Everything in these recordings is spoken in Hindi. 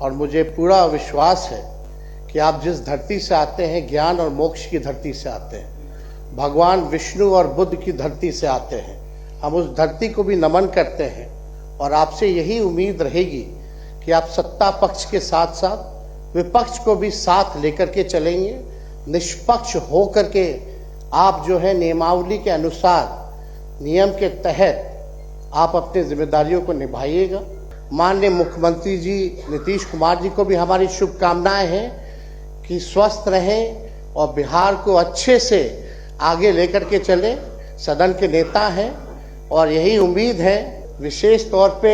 और मुझे पूरा विश्वास है कि आप जिस धरती से आते हैं, ज्ञान और मोक्ष की धरती से आते हैं, भगवान विष्णु और बुद्ध की धरती से आते हैं। हम उस धरती को भी नमन करते हैं और आपसे यही उम्मीद रहेगी कि आप सत्ता पक्ष के साथ साथ विपक्ष को भी साथ लेकर के चलेंगे। निष्पक्ष हो करके आप जो है नियमावली के अनुसार, नियम के तहत आप अपनी जिम्मेदारियों को निभाइएगा। माननीय मुख्यमंत्री जी नीतीश कुमार जी को भी हमारी शुभकामनाएं हैं कि स्वस्थ रहें और बिहार को अच्छे से आगे लेकर के चलें। सदन के नेता हैं और यही उम्मीद है। विशेष तौर पे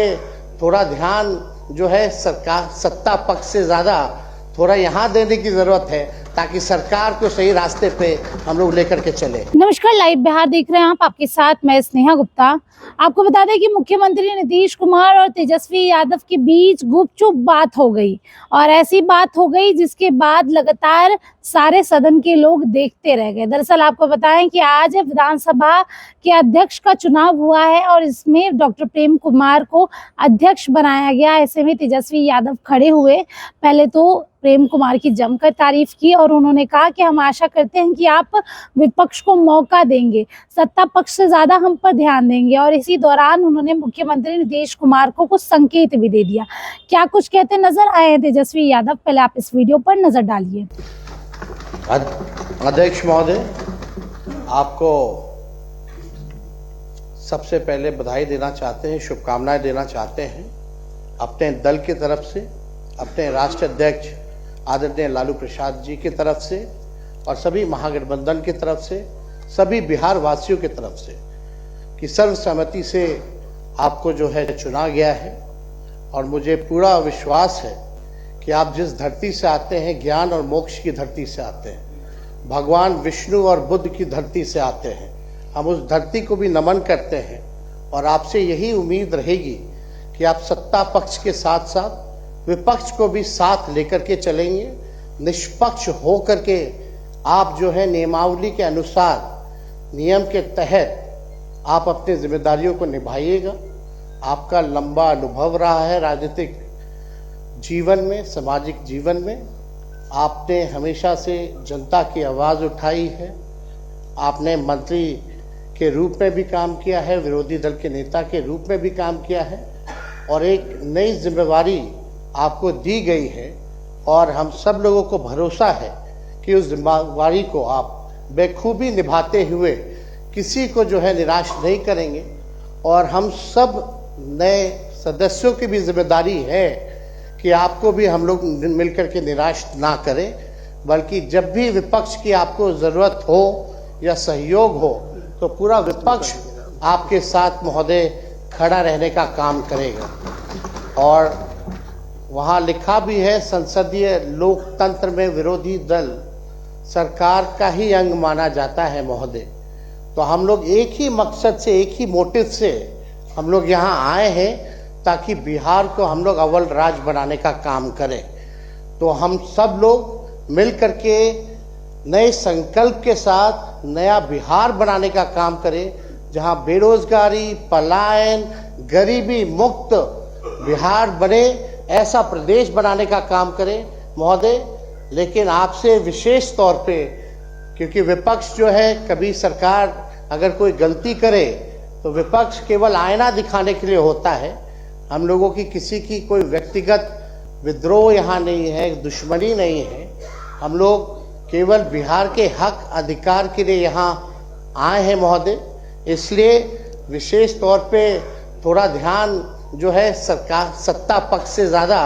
थोड़ा ध्यान जो है सरकार, सत्ता पक्ष से ज़्यादा थोड़ा यहाँ देने की ज़रूरत है ताकि सरकार को सही रास्ते पे हम लोग लेकर के चले। नमस्कार, लाइव बिहार देख रहे हैं आप, आपके साथ मैं स्नेहा गुप्ता। आपको बता दें कि मुख्यमंत्री नीतीश कुमार और तेजस्वी यादव के बीच गुपचुप बात हो गई और ऐसी बात हो गई जिसके बाद लगातार सारे सदन के लोग देखते रह गए। दरअसल आपको बताएं कि आज विधानसभा के अध्यक्ष का चुनाव हुआ है और इसमें डॉक्टर प्रेम कुमार को अध्यक्ष बनाया गया। ऐसे में तेजस्वी यादव खड़े हुए, पहले तो प्रेम कुमार की जमकर तारीफ की और उन्होंने कहा कि हम आशा करते हैं कि आप विपक्ष को मौका देंगे, सत्ता पक्ष से ज्यादा हम पर ध्यान देंगे। और इसी दौरान उन्होंने मुख्यमंत्री नीतीश कुमार को कुछ संकेत भी दे दिया। क्या कुछ कहते नजर आए हैं तेजस्वी यादव, पहले आप इस वीडियो पर नजर डालिए। अध्यक्ष महोदय, आपको सबसे पहले बधाई देना चाहते हैं, शुभकामनाएं देना चाहते हैं अपने दल की तरफ से, अपने राष्ट्रीय अध्यक्ष आदरणीय लालू प्रसाद जी की तरफ से और सभी महागठबंधन की तरफ से, सभी बिहार वासियों की तरफ से कि सर्वसम्मति से आपको जो है चुना गया है। और मुझे पूरा विश्वास है कि आप जिस धरती से आते हैं, ज्ञान और मोक्ष की धरती से आते हैं, भगवान विष्णु और बुद्ध की धरती से आते हैं। हम उस धरती को भी नमन करते हैं और आपसे यही उम्मीद रहेगी कि आप सत्ता पक्ष के साथ साथ विपक्ष को भी साथ लेकर के चलेंगे। निष्पक्ष हो करके आप जो है नियमावली के अनुसार, नियम के तहत आप अपनी जिम्मेदारियों को निभाइएगा। आपका लंबा अनुभव रहा है राजनीतिक जीवन में, सामाजिक जीवन में। आपने हमेशा से जनता की आवाज़ उठाई है। आपने मंत्री के रूप में भी काम किया है, विरोधी दल के नेता के रूप में भी काम किया है और एक नई जिम्मेवारी आपको दी गई है और हम सब लोगों को भरोसा है कि उस जिम्मेवारी को आप बेखूबी निभाते हुए किसी को जो है निराश नहीं करेंगे। और हम सब नए सदस्यों की भी जिम्मेदारी है कि आपको भी हम लोग मिलकर के निराश ना करें, बल्कि जब भी विपक्ष की आपको ज़रूरत हो या सहयोग हो तो पूरा विपक्ष आपके साथ महोदय खड़ा रहने का काम करेगा। और वहाँ लिखा भी है, संसदीय लोकतंत्र में विरोधी दल सरकार का ही अंग माना जाता है महोदय। तो हम लोग एक ही मकसद से, एक ही मोटिव से हम लोग यहाँ आए हैं ताकि बिहार को हम लोग अव्वल राज्य बनाने का काम करें। तो हम सब लोग मिल करके नए संकल्प के साथ नया बिहार बनाने का काम करें, जहाँ बेरोजगारी, पलायन, गरीबी मुक्त बिहार बने, ऐसा प्रदेश बनाने का काम करें महोदय। लेकिन आपसे विशेष तौर पे, क्योंकि विपक्ष जो है, कभी सरकार अगर कोई गलती करे तो विपक्ष केवल आईना दिखाने के लिए होता है। हम लोगों की किसी की कोई व्यक्तिगत विद्रोह यहाँ नहीं है, दुश्मनी नहीं है। हम लोग केवल बिहार के हक अधिकार के लिए यहाँ आए हैं महोदय। इसलिए विशेष तौर पे थोड़ा ध्यान जो है सरकार, सत्ता पक्ष से ज़्यादा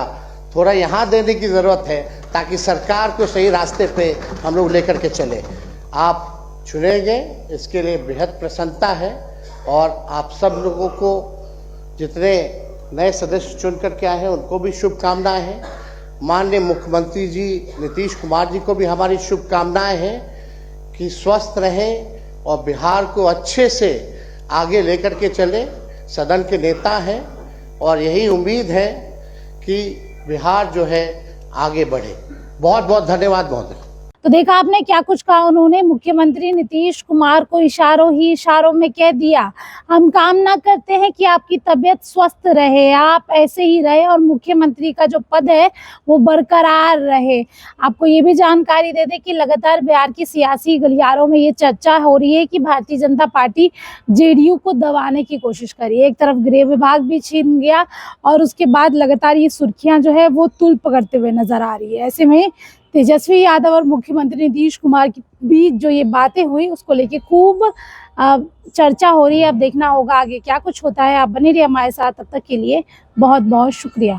थोड़ा यहाँ देने की ज़रूरत है ताकि सरकार को सही रास्ते पे हम लोग लेकर के चले। आप चुने गए, इसके लिए बेहद प्रसन्नता है। और आप सब लोगों को, जितने नए सदस्य चुन करके आए हैं, उनको भी शुभकामनाएं हैं। माननीय मुख्यमंत्री जी नीतीश कुमार जी को भी हमारी शुभकामनाएं हैं कि स्वस्थ रहें और बिहार को अच्छे से आगे लेकर के चलें। सदन के नेता हैं और यही उम्मीद है कि बिहार जो है आगे बढ़े। बहुत बहुत धन्यवाद महोदय। तो देखा आपने क्या कुछ कहा उन्होंने। मुख्यमंत्री नीतीश कुमार को इशारों में कह दिया, हम कामना करते हैं कि आपकी तबीयत स्वस्थ रहे, आप ऐसे ही रहे और मुख्यमंत्री का जो पद है वो बरकरार रहे। आपको ये भी जानकारी दे दें कि लगातार बिहार की सियासी गलियारों में ये चर्चा हो रही है कि भारतीय जनता पार्टी जेडीयू को दबाने की कोशिश कर रही है। एक तरफ गृह विभाग भी छीन गया और उसके बाद लगातार ये सुर्खियां जो है वो तुल पकड़ते हुए नजर आ रही है। ऐसे में तेजस्वी यादव और मुख्यमंत्री नीतीश कुमार के बीच जो ये बातें हुई उसको लेके खूब चर्चा हो रही है। अब देखना होगा आगे क्या कुछ होता है। आप बने रहिए हमारे साथ, तब तक के लिए बहुत बहुत शुक्रिया।